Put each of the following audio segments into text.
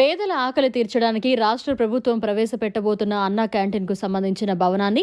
పేదల ఆకలి తీర్చడానికి రాష్ట్ర ప్రభుత్వం ప్రవేశపెట్టబోతున్న అన్నా క్యాంటీన్కు సంబంధించిన భవనాన్ని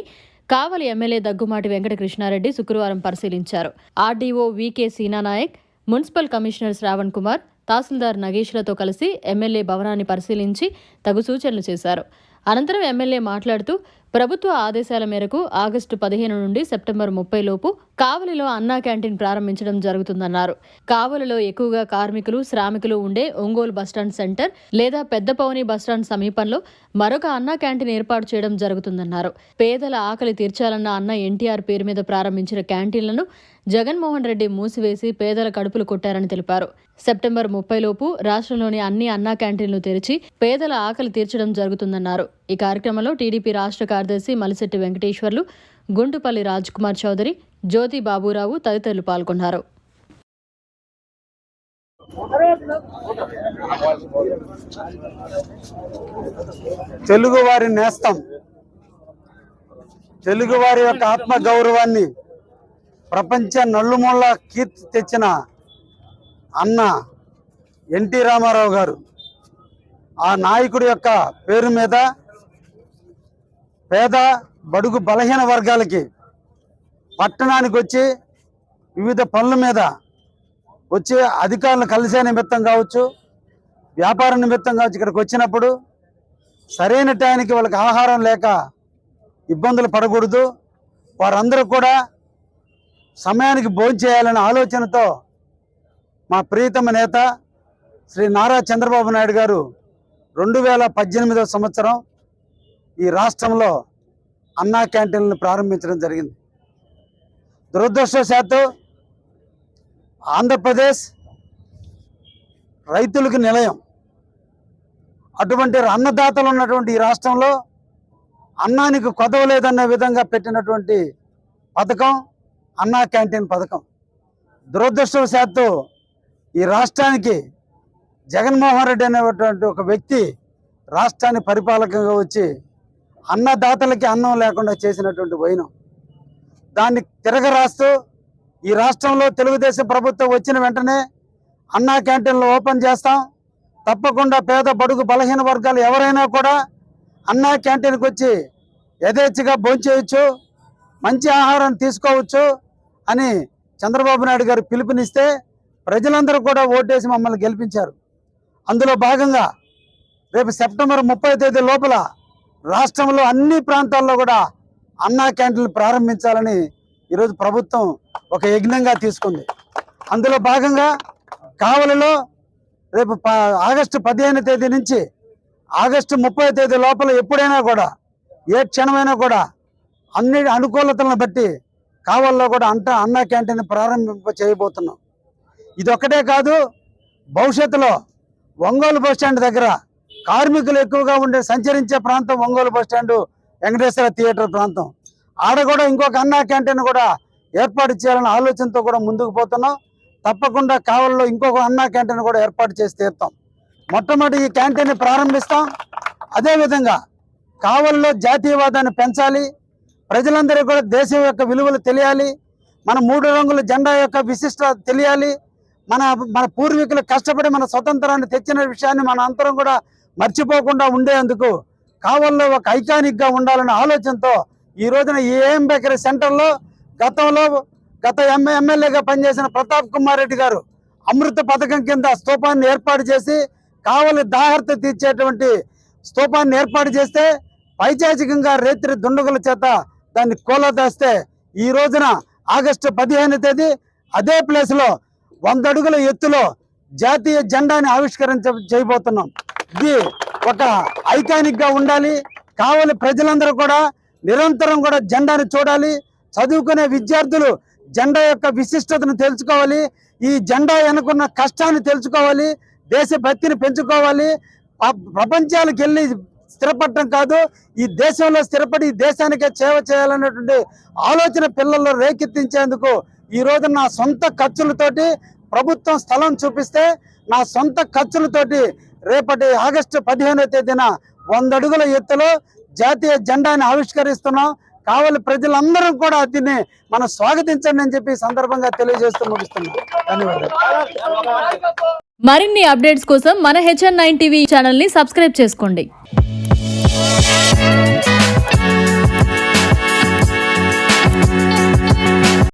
కావలి ఎమ్మెల్యే దగ్గుమాటి వెంకటకృష్ణారెడ్డి శుక్రవారం పరిశీలించారు. ఆర్డీఓ వీకే సీనానాయక్, మున్సిపల్ కమిషనర్ శ్రావణ్ కుమార్, తహసీల్దార్ నగేష్లతో కలిసి ఎమ్మెల్యే భవనాన్ని పరిశీలించి తగు సూచనలు చేశారు. అనంతరం ఎమ్మెల్యే మాట్లాడుతూ ప్రభుత్వ ఆదేశాల మేరకు ఆగస్టు 15 నుండి సెప్టెంబర్ 30 లోపు కావలిలో అన్నా క్యాంటీన్ ప్రారంభించడం జరుగుతుందన్నారు. కావలిలో ఎక్కువగా కార్మికులు, శ్రామికులు ఉండే ఒంగోలు బస్టాండ్ సెంటర్ లేదా పెద్దపౌని బస్టాండ్ సమీపంలో మరొక అన్నా క్యాంటీన్ ఏర్పాటు చేయడం జరుగుతుందన్నారు. పేదల ఆకలి తీర్చాలన్న అన్న ఎన్టీఆర్ పేరు మీద ప్రారంభించిన క్యాంటీన్లను జగన్మోహన్ రెడ్డి మూసివేసి పేదల కడుపులు కొట్టారని తెలిపారు. సెప్టెంబర్ 30 లోపు రాష్ట్రంలోని అన్ని అన్నా క్యాంటీన్లు తెరిచి పేదల ఆకలి తీర్చడం జరుగుతుందన్నారు. ఈ కార్యక్రమంలో టీడీపీ రాష్ట్ర కార్యదర్శి మలిశెట్టి వెంకటేశ్వర్లు, గుంటుపల్లి రాజ్ కుమార్ చౌదరి, జ్యోతి బాబురావు తదితరులు పాల్గొన్నారు. తెలుగువారి నేస్తం, తెలుగువారి యొక్క ఆత్మ గౌరవాన్ని ప్రపంచ నలుమూల కీర్తి తెచ్చిన అన్న ఎన్టీ రామారావు గారు, ఆ నాయకుడి యొక్క పేరు మీద పేద బడుగు బలహీన వర్గాలకి పట్టణానికి వచ్చి వివిధ పనుల మీద వచ్చి అధికారులు కలిసే నిమిత్తం కావచ్చు, వ్యాపార నిమిత్తం కావచ్చు, ఇక్కడికి వచ్చినప్పుడు సరైన టైంకి వాళ్ళకి ఆహారం లేక ఇబ్బందులు పడకూడదు, వారందరూ కూడా సమయానికి భోజనం చేయాలనే ఆలోచనతో మా ప్రియతమ నేత శ్రీ నారా చంద్రబాబు నాయుడు గారు 2018వ సంవత్సరం ఈ రాష్ట్రంలో అన్నా క్యాంటీన్లను ప్రారంభించడం జరిగింది. దురదృష్టవశాత్తు ఆంధ్రప్రదేశ్ రైతులకు నిలయం, అటువంటి అన్నదాతలు ఉన్నటువంటి ఈ రాష్ట్రంలో అన్నానికి కొదవలేదనే విధంగా పెట్టినటువంటి పథకం అన్నా క్యాంటీన్ పథకం. దురదృష్టవశాత్తు ఈ రాష్ట్రానికి జగన్మోహన్ రెడ్డి అనేటువంటి ఒక వ్యక్తి రాష్ట్రాన్ని పరిపాలకంగా వచ్చి అన్నదాతలకి అన్నం లేకుండా చేసినటువంటి వైనం, దాన్ని తిరగరాస్తూ ఈ రాష్ట్రంలో తెలుగుదేశం ప్రభుత్వం వచ్చిన వెంటనే అన్నా క్యాంటీన్లు ఓపెన్ చేస్తాం, తప్పకుండా పేద బడుగు బలహీన వర్గాలు ఎవరైనా కూడా అన్నా క్యాంటీన్కి వచ్చి యథేచ్ఛగా భోంచేయచ్చు, మంచి ఆహారం తీసుకోవచ్చు అని చంద్రబాబు నాయుడు గారు పిలుపునిస్తే ప్రజలందరూ కూడా ఓటేసి మమ్మల్ని గెలిపించారు. అందులో భాగంగా రేపు సెప్టెంబర్ 30వ తేదీ లోపల రాష్ట్రంలో అన్ని ప్రాంతాల్లో కూడా అన్నా క్యాంటీన్లు ప్రారంభించాలని ఈరోజు ప్రభుత్వం ఒక యజ్ఞంగా తీసుకుంది. అందులో భాగంగా కావలిలో రేపు ఆగస్టు 15వ తేదీ నుంచి ఆగస్టు 30వ తేదీ లోపల ఎప్పుడైనా కూడా ఏ క్షణమైనా కూడా అన్ని అనుకూలతలను బట్టి కావలిలో కూడా అన్నా క్యాంటీన్ ప్రారంభింప చేయబోతున్నాం. ఇదొక్కటే కాదు, భవిష్యత్తులో ఒంగోలు బస్టాండ్ దగ్గర కార్మికులు ఎక్కువగా ఉండే సంచరించే ప్రాంతం ఒంగోలు బస్టాండు, వెంకటేశ్వర థియేటర్ ప్రాంతం, ఆడ కూడా ఇంకొక అన్నా క్యాంటీన్ కూడా ఏర్పాటు చేయాలనే ఆలోచనతో కూడా ముందుకు పోతున్నాం. తప్పకుండా కావలిలో ఇంకొక అన్నా క్యాంటీన్ కూడా ఏర్పాటు చేసి తీరుతాం. మొట్టమొదటి ఈ క్యాంటీన్ ప్రారంభిస్తాం. అదేవిధంగా కావలిలో జాతీయవాదాన్ని పెంచాలి, ప్రజలందరికీ కూడా దేశం యొక్క విలువలు తెలియాలి, మన 3 రంగుల జెండా యొక్క విశిష్టత తెలియాలి, మన పూర్వీకులు కష్టపడి మన స్వతంత్రాన్ని తెచ్చిన విషయాన్ని మన అందరం కూడా మర్చిపోకుండా ఉండేందుకు కావలిలో ఒక ఐకానిక్గా ఉండాలనే ఆలోచనతో ఈ రోజున ఏఎం బేకరీ సెంటర్లో గత ఎమ్మెల్యేగా పనిచేసిన ప్రతాప్ కుమార్ రెడ్డి గారు అమృత పథకం కింద స్తూపాన్ని ఏర్పాటు చేసి కావలి దాహర్త తీర్చేటువంటి స్తూపాన్ని ఏర్పాటు చేస్తే పైచాచికంగా రేత్రి దుండగుల చేత దాన్ని కూలదోస్తే ఈ రోజున ఆగస్టు 15వ తేదీ అదే ప్లేస్లో 100 అడుగుల ఎత్తులో జాతీయ జెండాని చేయబోతున్నాం. ఇది ఒక ఐకానిక్గా ఉండాలి. కావలి ప్రజలందరూ కూడా నిరంతరం కూడా జెండాని చూడాలి. చదువుకునే విద్యార్థులు జెండా యొక్క విశిష్టతను తెలుసుకోవాలి, ఈ జెండా వెనుకున్న కష్టాన్ని తెలుసుకోవాలి, దేశభక్తిని పెంచుకోవాలి. ప్రపంచాలకు వెళ్ళి స్థిరపడటం కాదు, ఈ దేశంలో స్థిరపడి ఈ దేశానికే సేవ చేయాలనేటువంటి ఆలోచన పిల్లల్లో రేకెత్తించేందుకు ఈ రోజు నా సొంత ఖర్చులతోటి ప్రభుత్వం స్థలం చూపిస్తే నా సొంత ఖర్చులతోటి రేపటి ఆగస్టు 15వ తేదీన 100 అడుగుల ఎత్తులో జాతీయ జెండాని ఆవిష్కరిస్తున్నాం. కావలి ప్రజలందరూ కూడా దీన్ని మనం స్వాగతించండి అని చెప్పి సందర్భంగా తెలియజేస్తూ ముగిస్తున్నాం. ధన్యవాదాలు. మరిన్ని అప్డేట్స్ కోసం మన HN9 టీవీ ఛానల్ని సబ్స్క్రైబ్ చేసుకోండి.